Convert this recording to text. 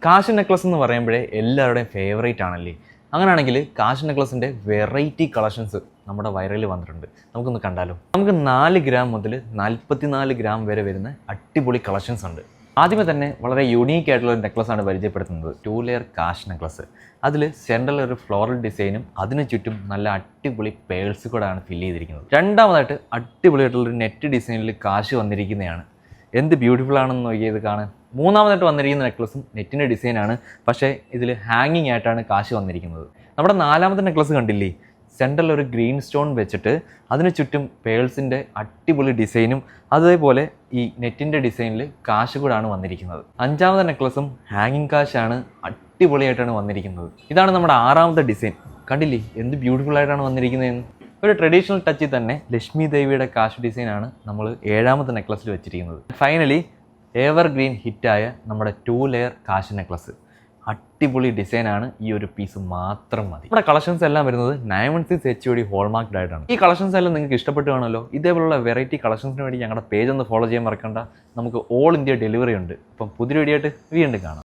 കാശ് നെക്ലസ് എന്ന് പറയുമ്പോഴേ എല്ലാവരുടെയും ഫേവറേറ്റ് ആണല്ലേ. അങ്ങനെയാണെങ്കിൽ കാശ് നെക്ലസിൻ്റെ വെറൈറ്റി കളക്ഷൻസ് നമ്മുടെ വൈറലിൽ വന്നിട്ടുണ്ട്. നമുക്കൊന്ന് കണ്ടാലോ. നമുക്ക് 4 ഗ്രാം മുതൽ 44 ഗ്രാം വരെ വരുന്ന അടിപൊളി കളക്ഷൻസ് ഉണ്ട്. ആദ്യമേ തന്നെ വളരെ യുണീക്ക് ആയിട്ടുള്ള ഒരു നെക്ലസ്സാണ് പരിചയപ്പെടുത്തുന്നത്. 2 ലെയർ കാശ് നെക്ലസ്. അതിൽ സെൻട്രൽ ഒരു ഫ്ലോറൽ ഡിസൈനും അതിന് ചുറ്റും നല്ല അടിപൊളി പേൾസ് കൂടെയാണ് ഫില്ല് ചെയ്തിരിക്കുന്നത്. രണ്ടാമതായിട്ട് അടിപൊളിയായിട്ടുള്ളൊരു നെറ്റ് ഡിസൈനിൽ കാശ് വന്നിരിക്കുന്നതാണ്. എന്ത് ബ്യൂട്ടിഫുൾ ആണെന്ന് നോക്കിയത് കാണാൻ. മൂന്നാമതായിട്ട് വന്നിരിക്കുന്ന നെക്ലസും നെറ്റിൻ്റെ ഡിസൈനാണ്, പക്ഷേ ഇതിൽ ഹാങ്ങിങ് ആയിട്ടാണ് കാശ് വന്നിരിക്കുന്നത്. നമ്മുടെ നാലാമത്തെ നെക്ലസ് കണ്ടില്ലേ, സെൻട്രൽ ഒരു ഗ്രീൻ സ്റ്റോൺ വെച്ചിട്ട് അതിന് ചുറ്റും പേൾസിൻ്റെ അടിപൊളി ഡിസൈനും അതേപോലെ ഈ നെറ്റിൻ്റെ ഡിസൈനിൽ കാശ് കൂടാണ് വന്നിരിക്കുന്നത്. അഞ്ചാമത്തെ നെക്ലസും ഹാങ്ങിങ് കാശാണ്, അടിപൊളിയായിട്ടാണ് വന്നിരിക്കുന്നത്. ഇതാണ് നമ്മുടെ ആറാമത്തെ ഡിസൈൻ. കണ്ടില്ലേ എന്ത് ബ്യൂട്ടിഫുൾ ആയിട്ടാണ് വന്നിരിക്കുന്നതെന്ന്. ഒരു ട്രഡീഷണൽ ടച്ചിൽ തന്നെ ലക്ഷ്മി ദേവിയുടെ കാശ് ഡിസൈനാണ് നമ്മൾ 7ാമത്തെ നെക്ലസിൽ വെച്ചിരിക്കുന്നത്. ഫൈനലി എവർ ഗ്രീൻ ഹിറ്റായ നമ്മുടെ 2 ലെയർ കാശ് നെക്ലസ്. അടിപൊളി ഡിസൈനാണ്, ഈ ഒരു പീസ് മാത്രം മതി. നമ്മുടെ കളക്ഷൻസ് എല്ലാം വരുന്നത് 916 HUD ഹോൾമാർക്ക്ഡ് ആയിട്ടാണ്. ഈ കളക്ഷൻസ് എല്ലാം നിങ്ങൾക്ക് ഇഷ്ടപ്പെട്ടു കാണുമല്ലോ. ഇതേപോലുള്ള വെറൈറ്റി കളക്ഷൻസിന് വേണ്ടി ഞങ്ങളുടെ പേജ് ഒന്ന് ഫോളോ ചെയ്യാൻ മറക്കണ്ട. നമുക്ക് ഓൾ ഇന്ത്യ ഡെലിവറി ഉണ്ട്. അപ്പം പുതിയ വീഡിയോ ആയിട്ട് വീണ്ടും കാണാം.